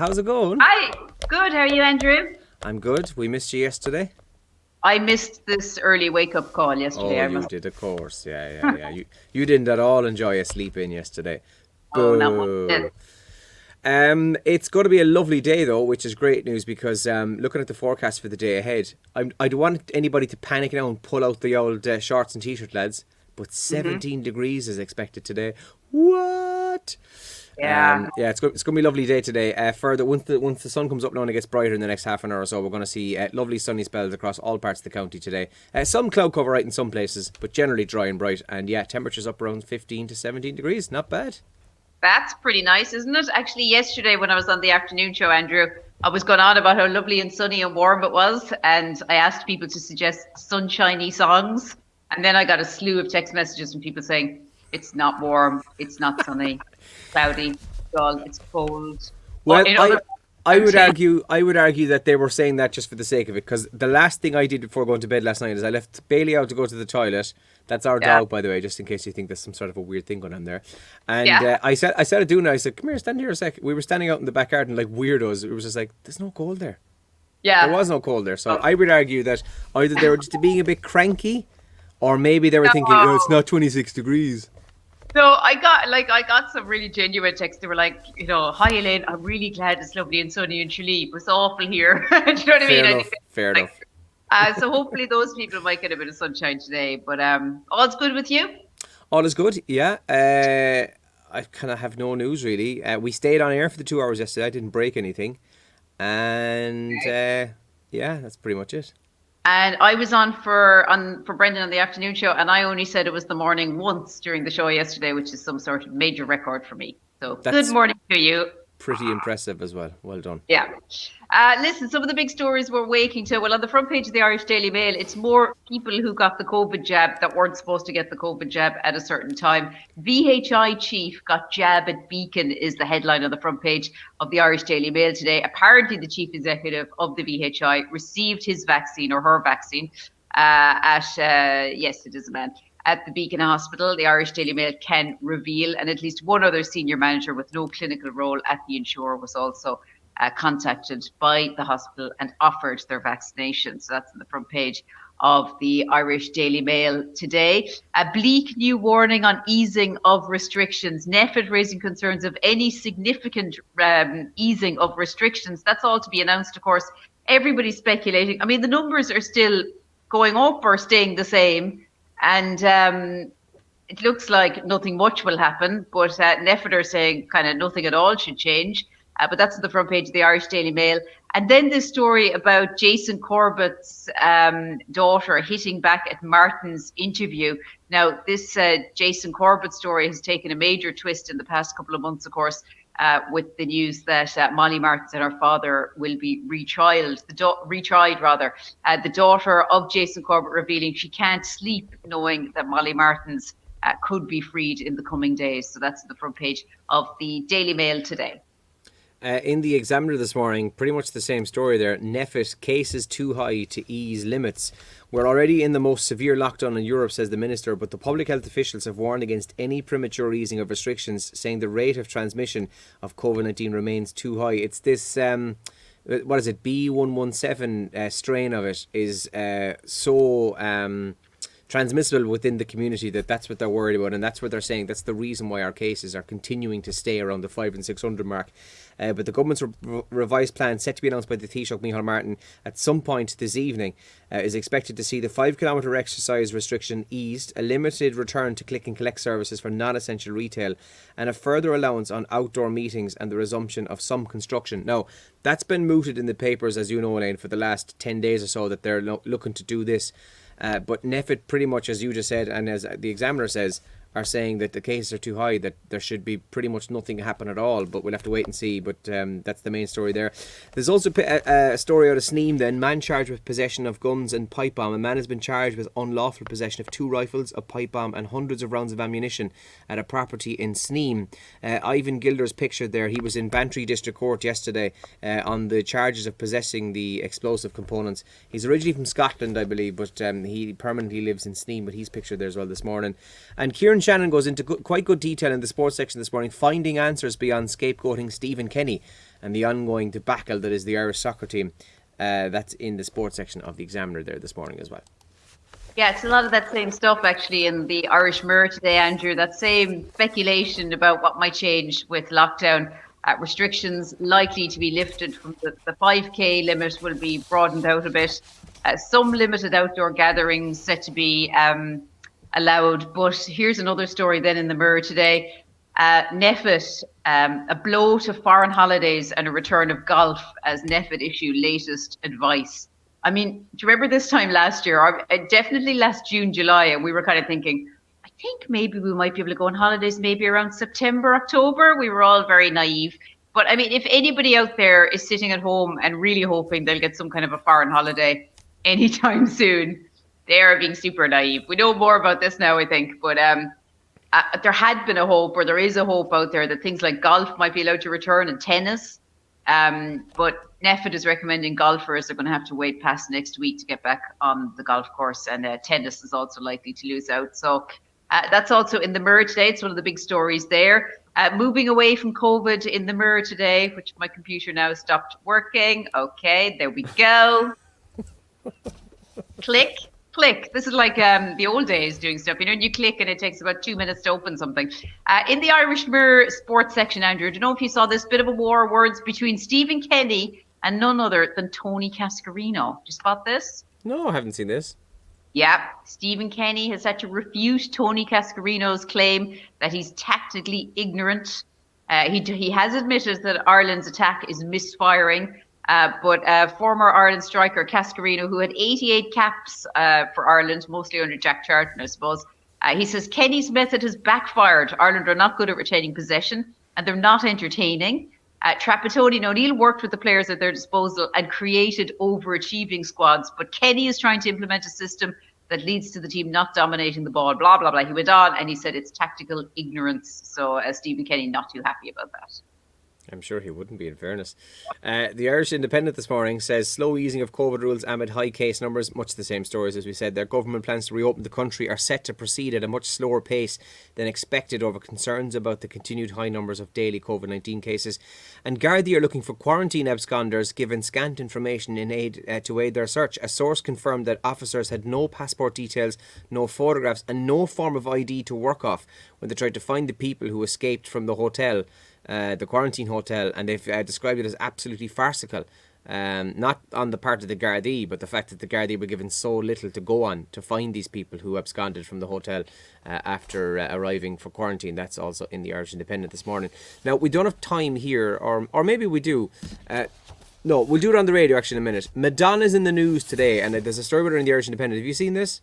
how's it going? Hi, good. How are you, Andrew? I'm good. We missed you yesterday. I missed this early wake-up call Oh, yesterday. I you must. did, of course. Yeah. You didn't at all enjoy a sleep in yesterday. Oh, not one bit. Boo. It's going to be a lovely day though, which is great news because looking at the forecast for the day ahead, I don't want anybody to panic now and pull out the old shorts and t-shirt, lads. But Hmm. 17 degrees is expected today. What? Yeah. Yeah, it's going to be a lovely day today. Further, once the sun comes up now and it gets brighter in the next half an hour or so, we're going to see lovely sunny spells across all parts of the county today. Some cloud cover right in some places, but generally dry and bright. And yeah, temperatures up around 15 to 17 degrees. Not bad. That's pretty nice, isn't it? Actually, yesterday when I was on the afternoon show, Andrew, I was going on about how lovely and sunny and warm it was, and I asked people to suggest sunshiny songs, and then I got a slew of text messages from people saying it's not warm, it's not sunny, cloudy, dull, it's cold. Or Well, in I other I would counties, argue that they were saying that just for the sake of it, because the last thing I did before going to bed last night is I left Bailey out to go to the toilet. That's our yeah, dog, by the way, just in case you think there's some sort of a weird thing going on there. And yeah, I said to Duna, I said, "Come here, stand here a sec." We were standing out in the back garden like weirdos. It was just like, "There's no cold there. There yeah. was no cold there." So Oh, I would argue that either they were just being a bit cranky, or maybe they were thinking, "Oh, it's no. not 26 degrees." So I got some really genuine texts. They were like, hi Elaine, I'm really glad it's lovely and sunny in Tralee. It was awful here. Do you know what I Fair mean? I think enough. Fair like enough. so hopefully those people might get a bit of sunshine today. But all's good with you? All is good, yeah. I kind of have no news really. We stayed on air for the 2 hours yesterday. I didn't break anything, and yeah, that's pretty much it. And I was on for Brendan on the afternoon show, and I only said it was the morning once during the show yesterday, which is some sort of major record for me. So good That's morning to you. pretty impressive as well. Well done. Yeah. Listen, some of the big stories we're waking to. Well, on the front page of the Irish Daily Mail, it's more people who got the COVID jab that weren't supposed to get the COVID jab at a certain time. VHI chief got jab at Beacon is the headline on the front page of the Irish Daily Mail today. Apparently, the chief executive of the VHI received his vaccine or her vaccine yes, it is a man, at the Beacon Hospital. The Irish Daily Mail can reveal, and at least one other senior manager with no clinical role at the insurer was also contacted by the hospital and offered their vaccination. So that's on the front page of the Irish Daily Mail today. A bleak new warning on easing of restrictions. NEFIT raising concerns of any significant easing of restrictions. That's all to be announced, of course. Everybody's speculating. I mean, the numbers are still going up or staying the same. And it looks like nothing much will happen, but NEFIT are saying kind of nothing at all should change. But that's on the front page of the Irish Daily Mail. And then this story about Jason Corbett's daughter hitting back at Martin's interview. Now, this Jason Corbett story has taken a major twist in the past couple of months, of course, with the news that Molly Martins and her father will be retried. The daughter of Jason Corbett revealing she can't sleep knowing that Molly Martins could be freed in the coming days. So that's the front page of the Daily Mail today. In the Examiner this morning, pretty much the same story there. NEFIT cases too high to ease limits. We're already in the most severe lockdown in Europe, says the minister, but the public health officials have warned against any premature easing of restrictions, saying the rate of transmission of COVID-19 remains too high. It's this, what is it, B117 strain of it is so transmissible within the community that's what they're worried about, and that's what they're saying. That's the reason why our cases are continuing to stay around the 500 and 600 mark. But the government's revised plan, set to be announced by the Taoiseach Micheál Martin at some point this evening, is expected to see the 5 kilometre exercise restriction eased, a limited return to click and collect services for non-essential retail, and a further allowance on outdoor meetings and the resumption of some construction. Now, that's been mooted in the papers, as you know, Elaine, for the last 10 days or so, that they're looking to do this. But NEFIT, pretty much as you just said, and as the Examiner says, are saying that the cases are too high, that there should be pretty much nothing happen at all, but we'll have to wait and see. But that's the main story there. There's also a story out of Sneem then. Man charged with possession of guns and pipe bomb. A man has been charged with unlawful possession of 2 rifles, a pipe bomb and hundreds of rounds of ammunition at a property in Sneem. Ivan Gilder's pictured there. He was in Bantry District Court yesterday on the charges of possessing the explosive components. He's originally from Scotland, I believe, but he permanently lives in Sneem, but he's pictured there as well this morning. And Kieran Shannon goes into quite good detail in the sports section this morning, finding answers beyond scapegoating Stephen Kenny. and the ongoing debacle that is the Irish soccer team. That's in the sports section of the Examiner there this morning as well. Yeah, it's a lot of that same stuff actually in the Irish Mirror today, Andrew. That same speculation about what might change with lockdown. Restrictions likely to be lifted from the 5K limit will be broadened out a bit. Some limited outdoor gatherings set to be allowed. But here's another story then in the Mirror today. Neffet, a blow to foreign holidays and a return of golf as Neffet issue latest advice. I mean, do you remember this time last year, or definitely last June, July, and we were kind of thinking, I think maybe we might be able to go on holidays maybe around September, October. We were all very naive. But I mean, if anybody out there is sitting at home and really hoping they'll get some kind of a foreign holiday anytime soon, they are being super naive. We know more about this now, I think. But there had been a hope, or there is a hope out there that things like golf might be allowed to return and tennis. But Neffet is recommending golfers are going to have to wait past next week to get back on the golf course, and tennis is also likely to lose out. So that's also in the Mirror today. It's one of the big stories there. Moving away from COVID in the Mirror today, which my computer now stopped working. Okay, there we go. Click. This is like the old days doing stuff. You know, when you click and it takes about 2 minutes to open something. In the Irish Mirror sports section, Andrew, do you know if you saw this bit of a war of words between Stephen Kenny and none other than Tony Cascarino? Did you spot this? No, I haven't seen this. Yeah, Stephen Kenny has had to refute Tony Cascarino's claim that he's tactically ignorant. He has admitted that Ireland's attack is misfiring. But former Ireland striker Cascarino, who had 88 caps for Ireland, mostly under Jack Charlton, I suppose, he says Kenny's method has backfired. Ireland are not good at retaining possession, and they're not entertaining. Trapattoni and O'Neill worked with the players at their disposal and created overachieving squads, but Kenny is trying to implement a system that leads to the team not dominating the ball, blah, blah, blah. He went on and he said it's tactical ignorance. So Stephen Kenny not too happy about that. I'm sure he wouldn't be, in fairness. The Irish Independent this morning says slow easing of COVID rules amid high case numbers. Much the same stories as we said. Their government plans to reopen the country are set to proceed at a much slower pace than expected over concerns about the continued high numbers of daily COVID-19 cases. And Gardaí are looking for quarantine absconders given scant information in aid to aid their search. A source confirmed that officers had no passport details, no photographs and no form of ID to work off when they tried to find the people who escaped from the hotel. The quarantine hotel, and they've described it as absolutely farcical. Not on the part of the Gardaí, but the fact that the Gardaí were given so little to go on to find these people who absconded from the hotel after arriving for quarantine. That's also in the Irish Independent this morning. Now, we don't have time here, or maybe we do. No, we'll do it on the radio actually in a minute. Madonna's in the news today, and there's a story about her in the Irish Independent. Have you seen this?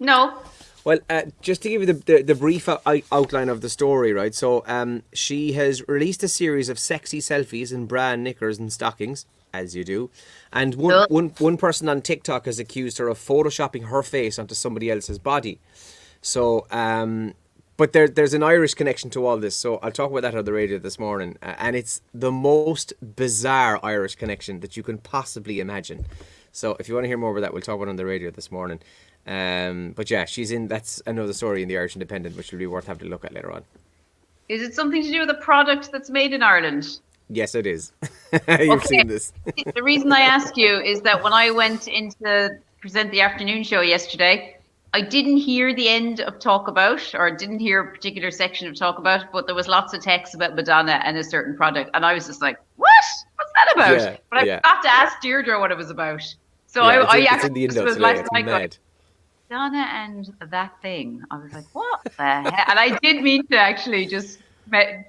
No. Well, just to give you the brief outline of the story, right? So she has released a series of sexy selfies in bra and knickers and stockings, as you do. And one person on TikTok has accused her of photoshopping her face onto somebody else's body. So, but there's an Irish connection to all this. So I'll talk about that on the radio this morning. And it's the most bizarre Irish connection that you can possibly imagine. So if you want to hear more about that, we'll talk about it on the radio this morning. But yeah, that's another story in the Irish Independent, which will be worth having a look at later on. Is it something to do with a product that's made in Ireland? Yes, it is. You've seen this. The reason I ask you is that when I went in to present the afternoon show yesterday, I didn't hear the end of Talk About, or didn't hear a particular section of Talk About, but there was lots of text about Madonna and a certain product, and I was just like, what? What's that about? Yeah, but I forgot to ask Deirdre what it was about. So yeah, I it's actually in the Indo was today. last It's night going, mad. Donna and that thing. I was like, what the hell? And I did mean to actually just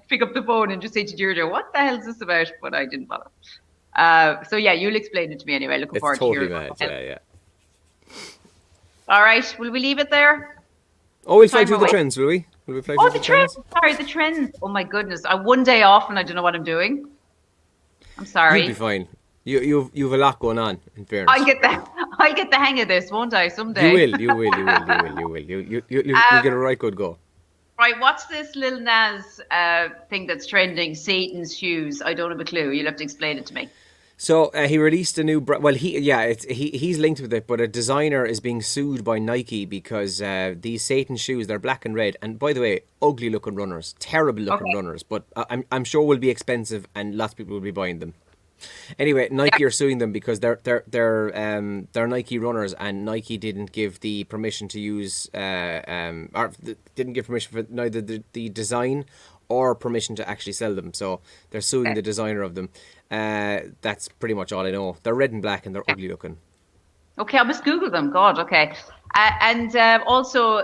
pick up the phone and just say to Deirdre, what the hell is this about? But I didn't bother. So yeah, you'll explain it to me anyway. Looking forward Totally to hearing. mad. Yeah. All right, will we leave it there? Oh, we'll fly through the trends, will we? Will we fly through the trends. Sorry, the trends. Oh my goodness, I one day off and I don't know what I'm doing. I'm sorry. You'll be fine. You've a lot going on, in fairness. I'll get the hang of this, won't I? Someday. You will. You'll get a right good go. Right, what's this Lil Nas thing that's trending? Satan's shoes. I don't have a clue. You'll have to explain it to me. So he released a new. He's linked with it, but a designer is being sued by Nike because these Satan shoes, they're black and red, and by the way, ugly looking runners, terrible looking Okay. runners, but I'm sure will be expensive and lots of people will be buying them. Anyway, Yeah. Nike are suing them because they're Nike runners, and Nike didn't give the permission to use didn't give permission for neither the design or permission to actually sell them. So they're suing Okay. the designer of them. That's pretty much all I know. They're red and black and they're ugly looking. Okay, I must Google them. God, okay. And also,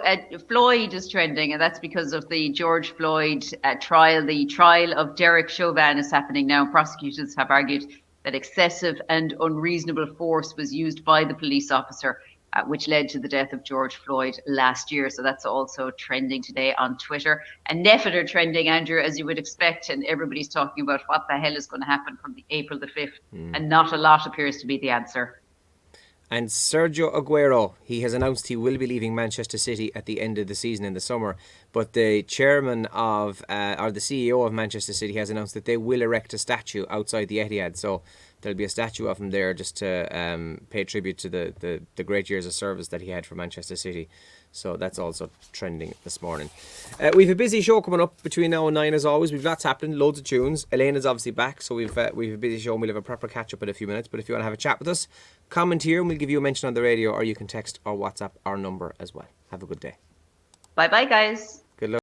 Floyd is trending, and that's because of the George Floyd trial. The trial of Derek Chauvin is happening now. Prosecutors have argued that excessive and unreasonable force was used by the police officer, which led to the death of George Floyd last year. So that's also trending today on Twitter. And NEFIT are trending, Andrew, as you would expect, and everybody's talking about what the hell is going to happen from April the 5th, and not a lot appears to be the answer. And Sergio Aguero, he has announced he will be leaving Manchester City at the end of the season in the summer. But the chairman of, or the CEO of Manchester City has announced that they will erect a statue outside the Etihad. So there'll be a statue of him there just to pay tribute to the great years of service that he had for Manchester City. So that's also trending this morning. We've a busy show coming up between now and 9 as always. We've lots happening, loads of tunes. Elaine is obviously back, so we've a busy show and we'll have a proper catch up in a few minutes. But if you want to have a chat with us, comment here and we'll give you a mention on the radio, or you can text or WhatsApp our number as well. Have a good day. Bye bye, guys. Good luck.